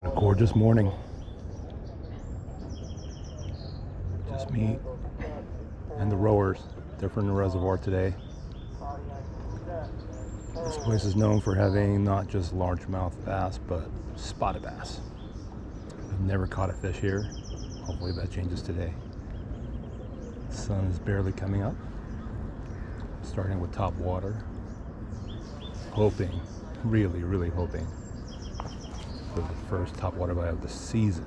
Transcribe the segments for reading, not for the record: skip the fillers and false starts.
A gorgeous morning. Just me and the rowers. They're from the reservoir today. This place is known for having not just largemouth bass, but spotted bass. I've never caught a fish here. Hopefully that changes today. The sun is barely coming up. Starting with top water. Hoping, really hoping for the first top water bite of the season.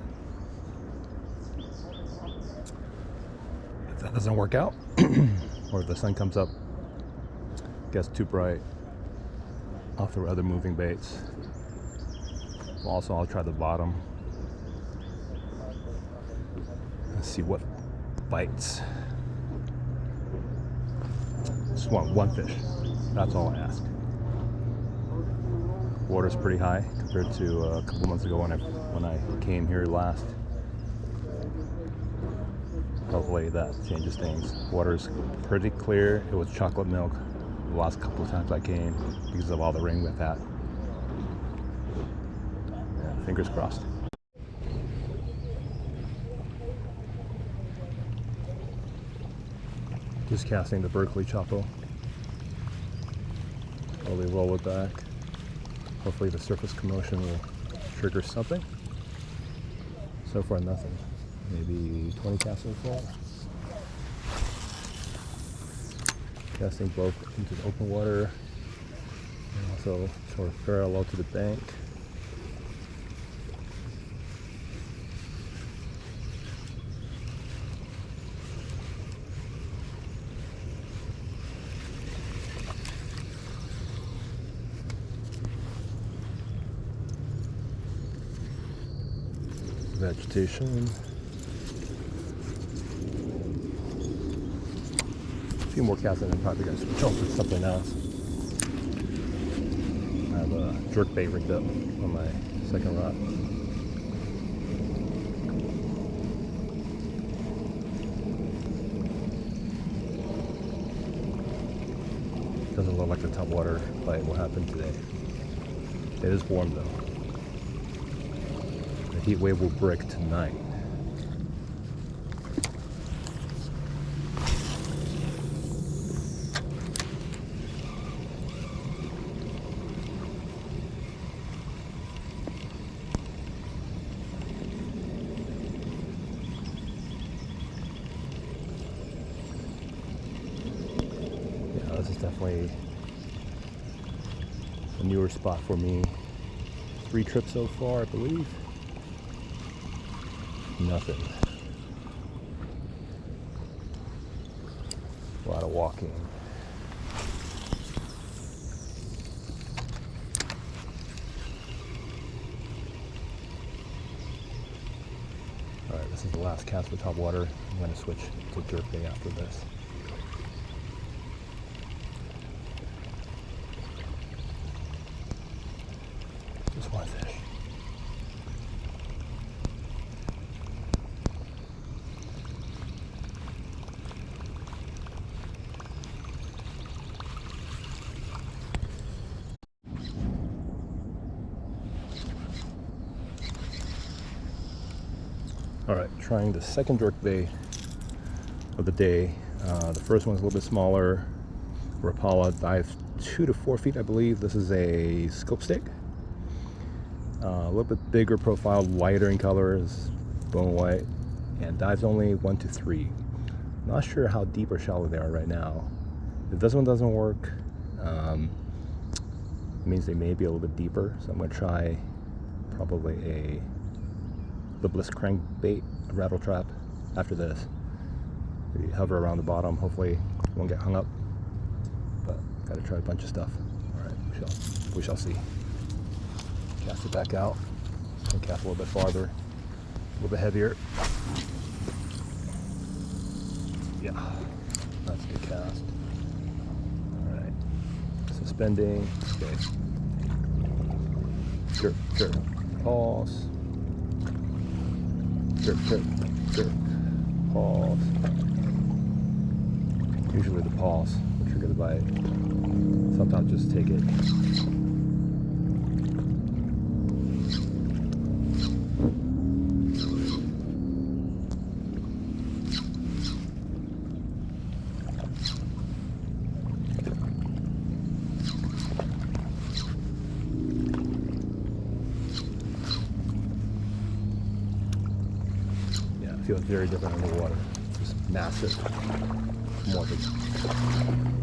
If that doesn't work out, or if the sun comes up, gets too bright, I'll throw other moving baits. Also, I'll try the bottom and see what bites. Just want one fish. That's all I ask. Water's pretty high compared to a couple months ago when I came here last. Hopefully that changes things. Water's pretty clear. It was chocolate milk the last couple of times I came because of all the rain we've had. Yeah, fingers crossed. Just casting the Berkley Chopo. Slowly roll it back. Hopefully the surface commotion will trigger something. So far nothing. Maybe 20 casts so far. Casting both into the open water and also sort of parallel to the bank. Vegetation. A few more casts and I'm probably going to switch over to something else. I have a jerkbait rigged up on my second rod. Doesn't look like the top water bite will happen today. It is warm though. The heat wave will break tonight. Yeah, this is definitely a newer spot for me. 3 trips so far, I believe. Nothing. A lot of walking. Alright, this is the last cast with top water. I'm going to switch to jerkbait after this. Just one fish. Alright, trying the second jerkbait of the day. The first one's a little bit smaller. Rapala dives 2 to 4 feet, I believe. This is a Scope-stik. A little bit bigger profile, lighter in color, is bone white, and dives only 1 to 3. Not sure how deep or shallow they are right now. If this one doesn't work, it means they may be a little bit deeper. So I'm going to try probably a lipless crankbait, a rattle trap after this. Maybe hover around the bottom, hopefully it won't get hung up, but gotta try a bunch of stuff. Alright, we shall see. Cast it back out and cast a little bit farther, a little bit heavier. Yeah, that's a good cast. Alright, suspending, okay. Jerk, pause. Jerk, pause. Usually the pause will trigger the bite. Sometimes just take it. feels very different underwater. Just massive, more of a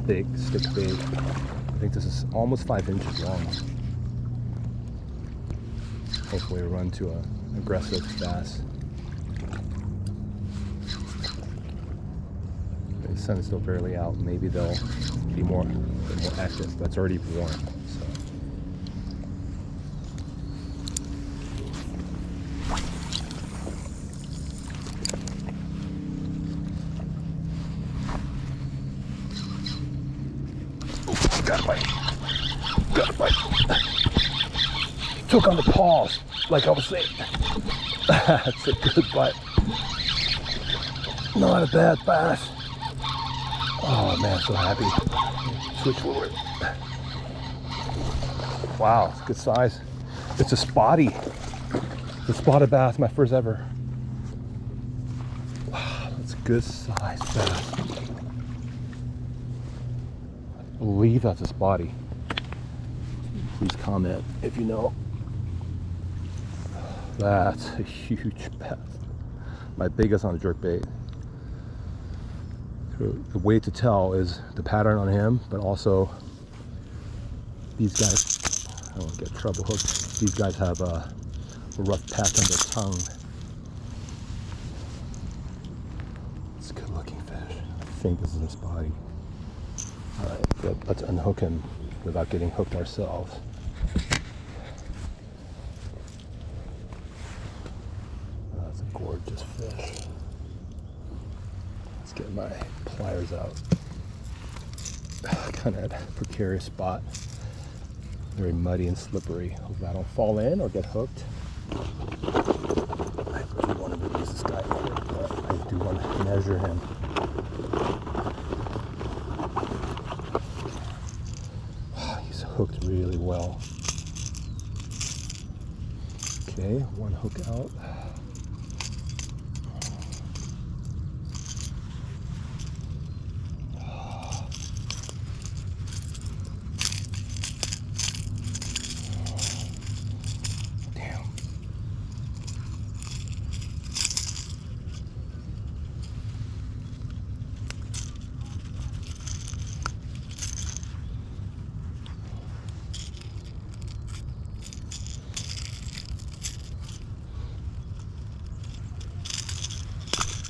big stick bait. I think this is almost 5 inches long. Hopefully it'll run to an aggressive bass. The sun is still barely out. Maybe they'll be more active, but it's already warm. So. Got a bite. Got a bite. Took on the paws, like I was saying. That's a good bite. Not a bad bass. Oh man, so happy. Switch lure. Wow, it's good size. It's a spotty. It's a spotted bass, my first ever. Wow, that's a good size bass. I believe that's a spotty. Please comment if you know. That's a huge bass. My biggest on a jerkbait. The way to tell is the pattern on him, but also these guys, I don't want to get treble hooked. These guys have a rough patch on their tongue. It's a good looking fish. I think this is a spotty. Alright, let's unhook him without getting hooked ourselves. That's a gorgeous fish. Let's get my pliers out. Kind of a precarious spot. Very muddy and slippery. Hope I don't fall in or get hooked. I do want to release this guy quick, but I do want to measure him. He's hooked really well. Okay, one hook out.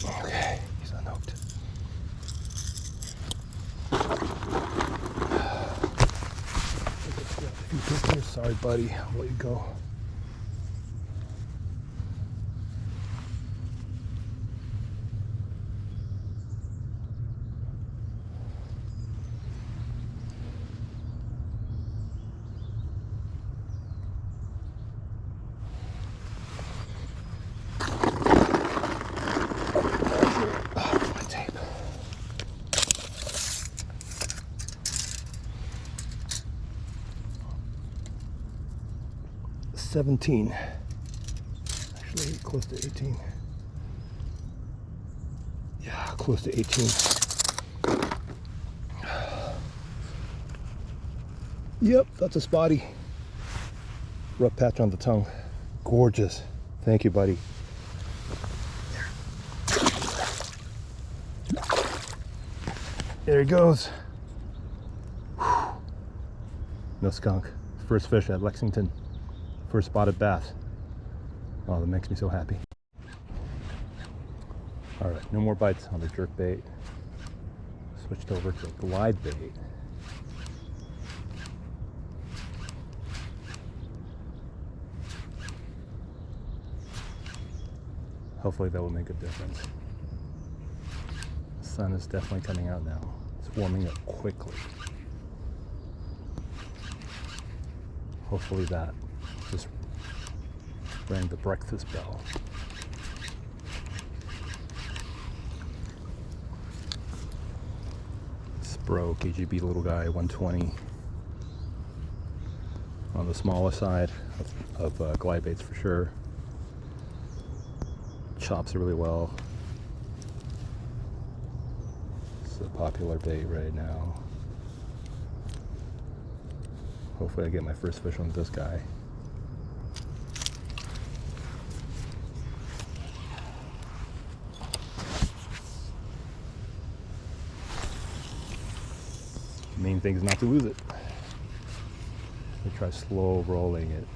Okay, he's unhooked. Sorry, buddy. I'll let you go. My tape. 17. Actually, close to 18. Yeah, close to 18. Yep, that's a spotty. Rough patch on the tongue. Gorgeous. Thank you, buddy. There he goes. Whew. No skunk. First fish at Lexington. First spotted bass. Oh, that makes me so happy. All right, no more bites on the jerkbait. Switched over to glide bait. Hopefully that will make a difference. The sun is definitely coming out now. It's warming up quickly. Hopefully that just rang the breakfast bell. Spro KGB little guy, 120. On the smaller side of glide baits for sure. Chops really well. It's a popular bait right now. Hopefully I get my first fish on this guy. Main thing is not to lose it. We try slow rolling it.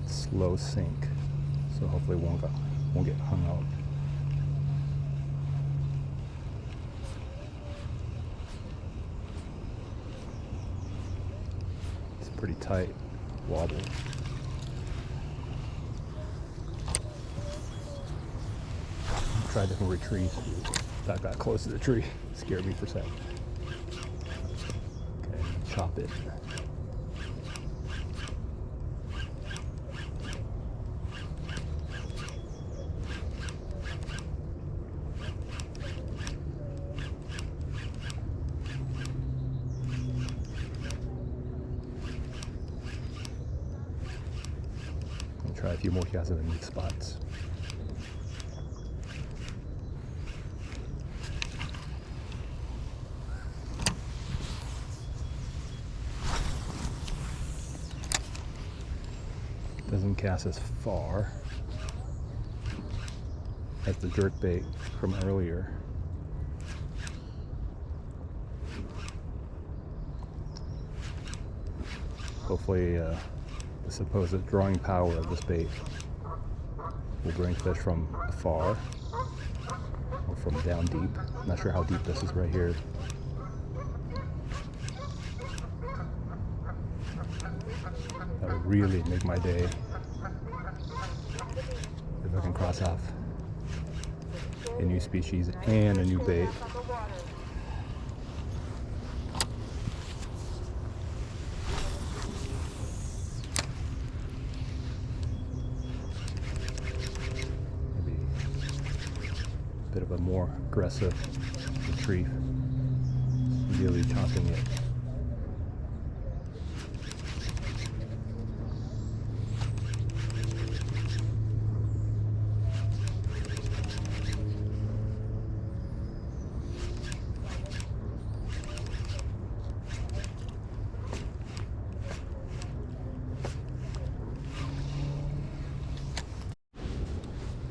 Slow sink, so hopefully it won't get hung out. It's pretty tight wobble. Try different retreats. That got close to the tree. Scared me for a second. Okay, chop it. I'll try a few more casts in the neat spots. Doesn't cast as far as the jerkbait from earlier. Hopefully the supposed drawing power of this bait will bring fish from afar or from down deep. I'm not sure how deep this is right here. That would really make my day if I can cross off a new species and a new bait. Maybe a bit of a more aggressive retrieve, really chopping it.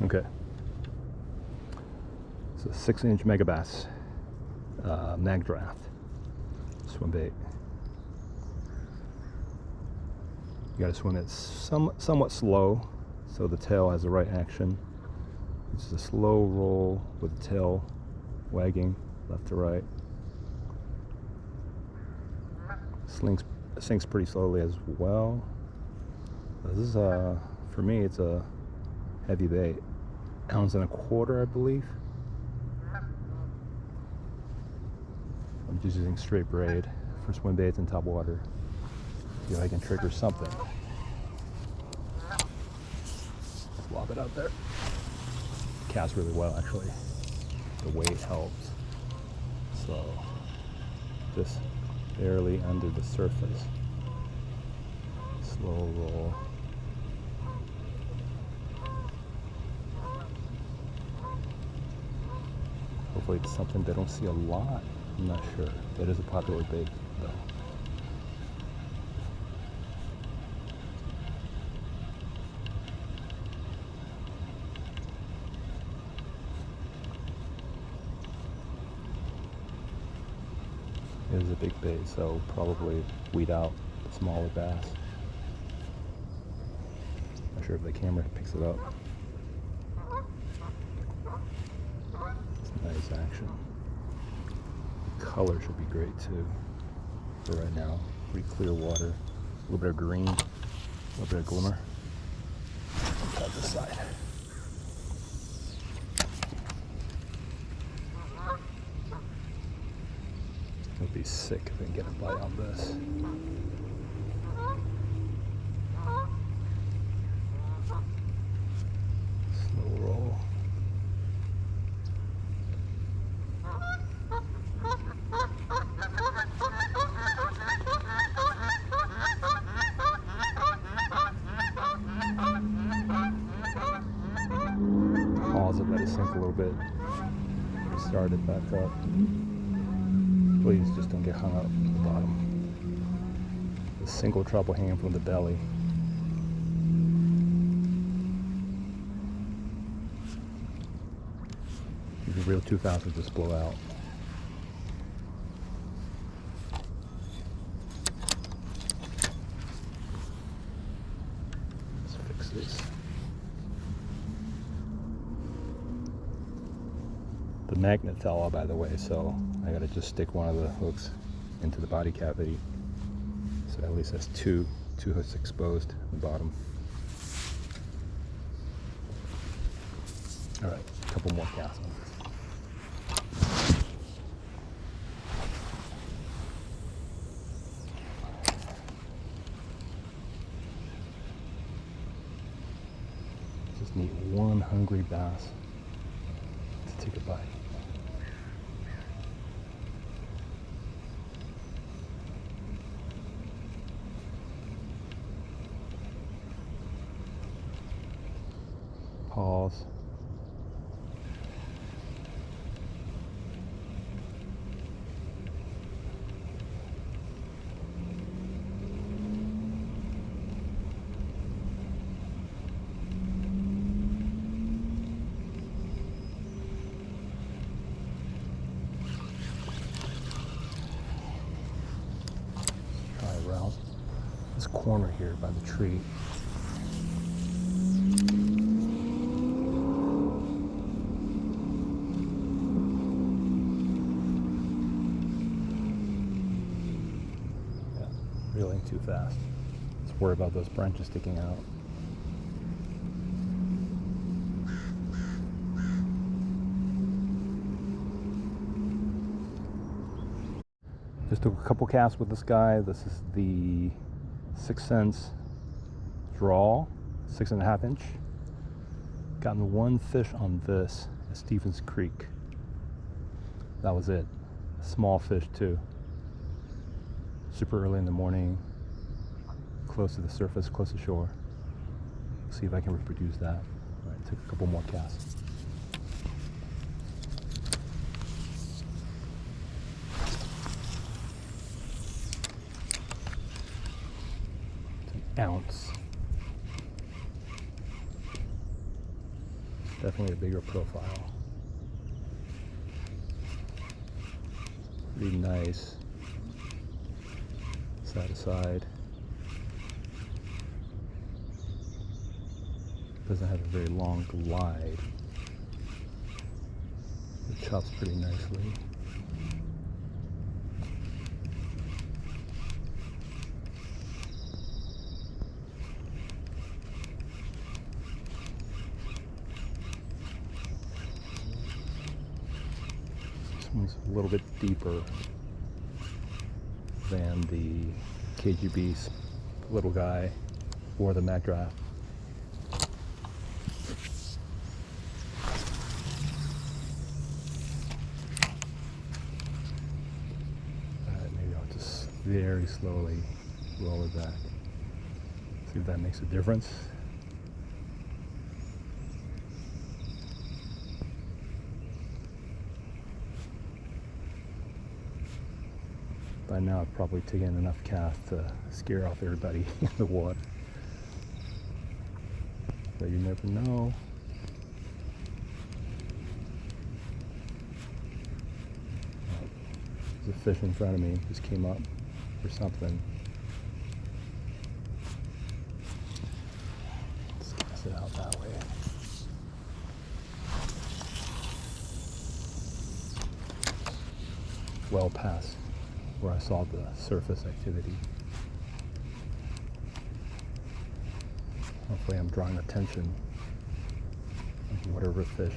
Okay, so 6-inch megabass mag draft swim bait. You got to swim it somewhat slow so the tail has the right action. It's a slow roll with the tail wagging left to right. Sinks pretty slowly as well. This is for me, it's a heavy bait. 1.25 ounces, I believe. I'm just using straight braid for swim baits in top water. See if I can trigger something. Lob it out there. Casts really well, actually. The weight helps. So just barely under the surface. Slow roll. Hopefully it's something they don't see a lot. I'm not sure. It is a popular bait though. It is a big bait, so probably weed out the smaller bass. Not sure if the camera picks it up. Nice action. The color should be great too. For right now, pretty clear water, a little bit of green, a little bit of glimmer. Try this side. It would be sick if I can get a bite on this. Slow roll. Pause it, let it sink a little bit. Start it back up. Please just don't get hung up at the bottom. A single treble hand from the belly. you reel too fast, it'll just blow out. Let's fix this. The magnet fell out, by the way, so I gotta just stick one of the hooks into the body cavity. So at least that's two hooks exposed at the bottom. All right, a couple more casts on this. Just need one hungry bass to take a bite. Pause. Try around this corner here by the tree. Reeling too fast. Let's worry about those branches sticking out. Just took a couple casts with this guy. This is the 6 cents draw, 6.5 inch. Gotten one fish on this at Stevens Creek. That was it. Small fish too. Super early in the morning, close to the surface, close to shore. See if I can reproduce that. All right, took a couple more casts. It's an ounce. Definitely a bigger profile. Pretty nice. Side to side. Doesn't have a very long glide. It chops pretty nicely. This one's a little bit deeper than the KGB little guy or the Mac Draft. Maybe I'll just very slowly roll it back. See if that makes a difference. By now I've probably taken enough casts to scare off everybody in the water. But you never know. There's a fish in front of me, just came up for something. Let's cast it out that way. Well past where I saw the surface activity. Hopefully I'm drawing attention of whatever fish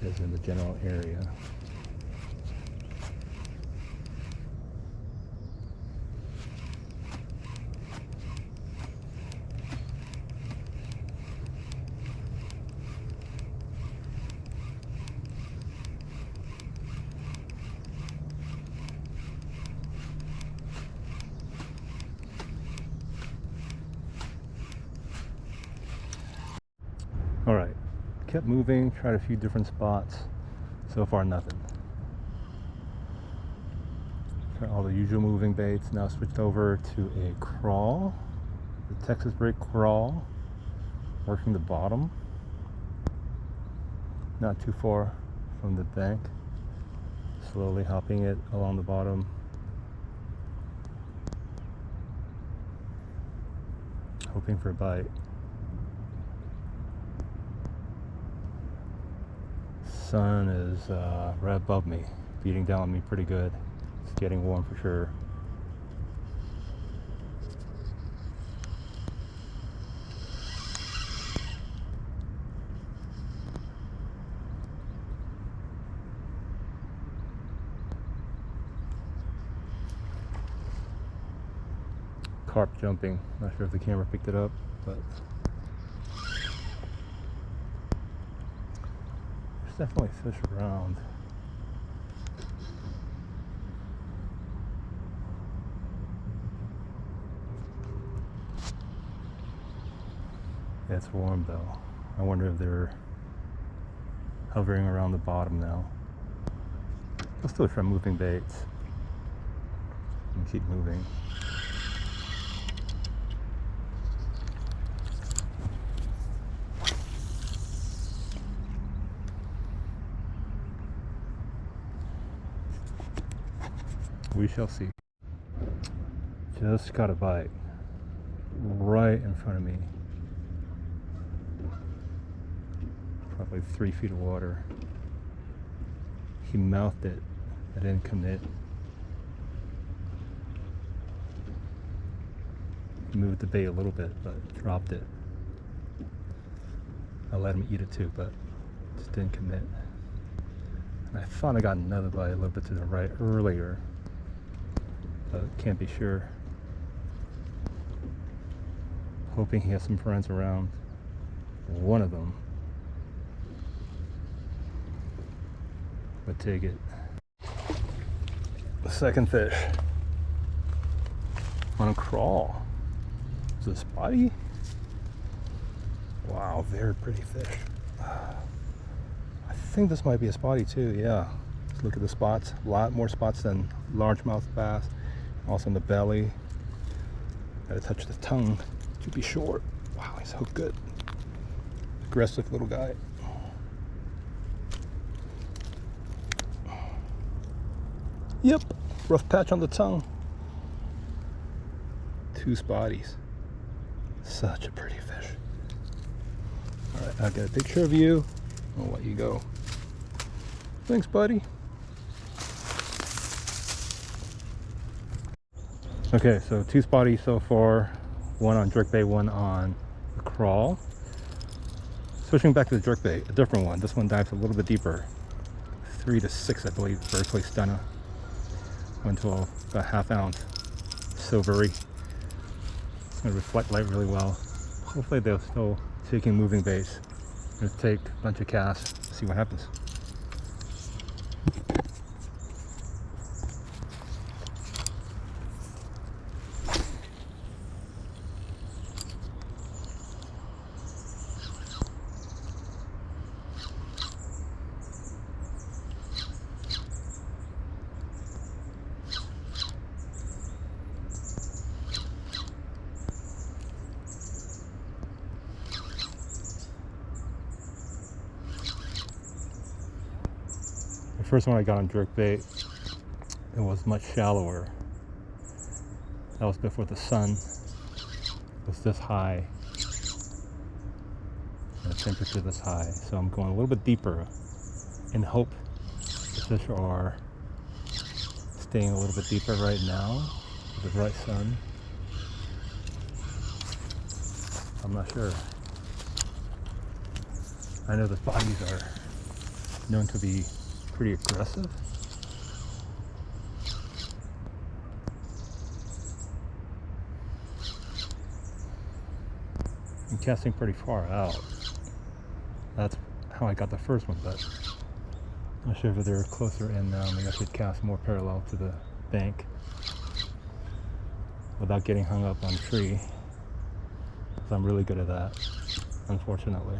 is in the general area. All right, kept moving, tried a few different spots. So far, nothing. Tried all the usual moving baits. Now switched over to a crawl, the Texas braid crawl, working the bottom. not too far from the bank, slowly hopping it along the bottom. Hoping for a bite. Sun is right above me, beating down on me pretty good. It's getting warm for sure. Carp jumping. Not sure if the camera picked it up, but there's definitely fish around. Yeah, it's warm though. I wonder if they're hovering around the bottom now. I'll still try moving baits and keep moving. We shall see. Just got a bite right in front of me. Probably 3 feet of water. He mouthed it. I didn't commit. He moved the bait a little bit, but dropped it. I let him eat it too, but just didn't commit. And I thought I got another bite a little bit to the right earlier, but can't be sure. Hoping he has some friends around. One of them would take it. The second fish on a crawl. Is it a spotty? Wow, very pretty fish. I think this might be a spotty too, yeah. Let's look at the spots. A lot more spots than largemouth bass. Also in the belly. Gotta touch the tongue to be short. Wow, he's hooked good. Aggressive little guy. Yep, rough patch on the tongue. 2 spotties. Such a pretty fish. Alright, I'll get a picture of you. I'll let you go. Thanks, buddy. Okay, so 2 spotties so far. One on jerkbait, one on the crawl. Switching back to the jerkbait, a different one. This one dives a little bit deeper. 3 to 6, I believe, Berkley Stunna. 112, about ½ ounce. Silvery. It's going to reflect light really well. Hopefully they're still taking moving baits. I'm going to take a bunch of casts, see what happens. The first one I got on jerkbait, it was much shallower. That was before the sun was this high, and the temperature this high. So I'm going a little bit deeper in hope the fish are staying a little bit deeper right now with the bright sun. I'm not sure. I know the bodies are known to be pretty aggressive. I'm casting pretty far out. That's how I got the first one, but I'm not sure if they're closer in now. Maybe I should cast more parallel to the bank without getting hung up on a tree. So I'm really good at that, unfortunately.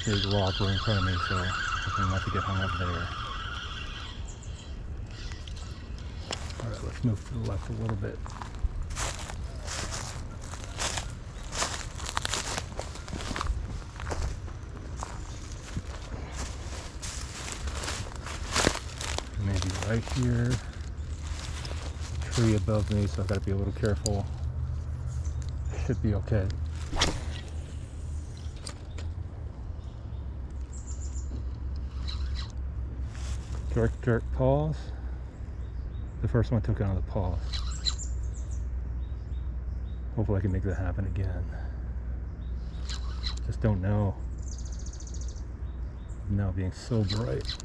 Big rock right in front of me, so I'm not to get hung up there. let's move to the left a little bit. Maybe right here. Tree above me, so I've got to be a little careful. Should be okay. Jerk, pause. The first one took it on the pause. Hopefully I can make that happen again. Just don't know. Now being so bright.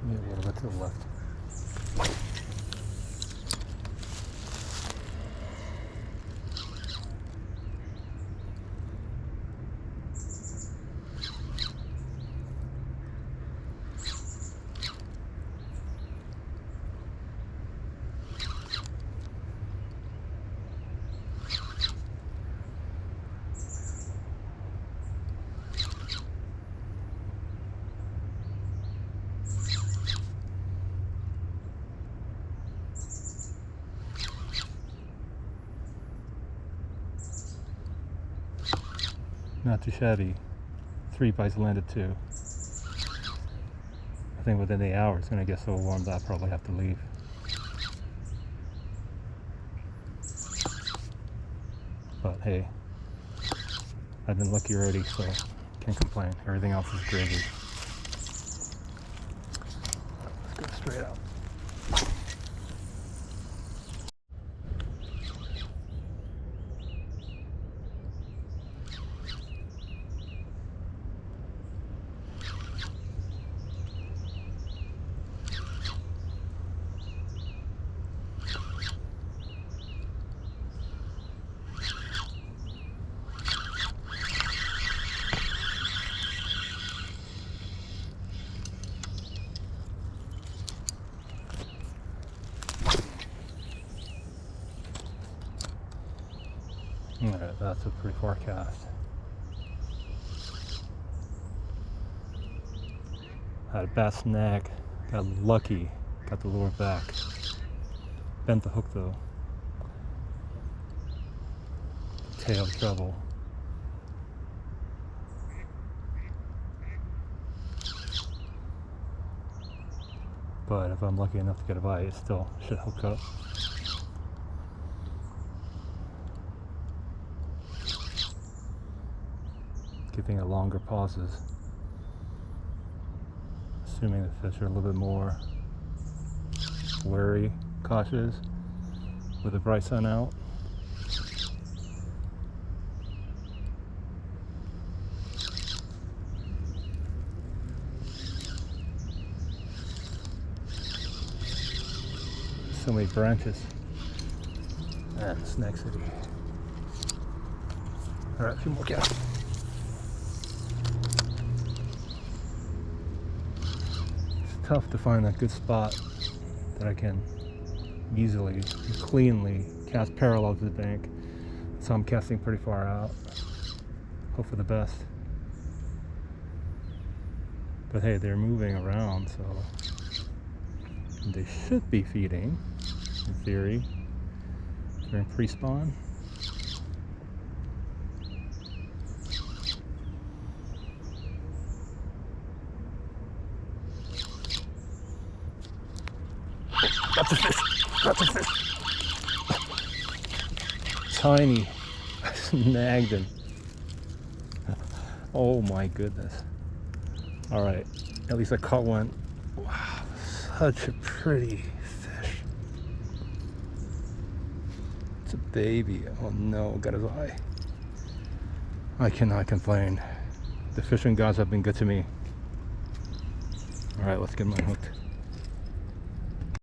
Maybe a little bit to the left. Not too shabby. 3 bites landed too. I think within the hour it's going to get so warm that I'll probably have to leave. But hey, I've been lucky already, so can't complain. Everything else is gravy. Let's go straight out. Alright, that's a pretty far cast. Had a bad snag, got lucky, got the lure back. Bent the hook though. Tail trouble. But if I'm lucky enough to get a bite, it still should hook up. Giving it longer pauses, assuming the fish are a little bit more wary, cautious with the bright sun out. So many branches and Snag City. All right, a few more casts. Tough to find that good spot that I can easily, cleanly cast parallel to the bank. So I'm casting pretty far out. Hope for the best. But hey, they're moving around, so they should be feeding, in theory. They're in pre-spawn. That's a fish! That's a fish! Tiny. I snagged him. Oh my goodness. Alright, at least I caught one. Wow, such a pretty fish. It's a baby. Oh no, got his eye. I cannot complain. The fishing gods have been good to me. All right, let's get him unhooked.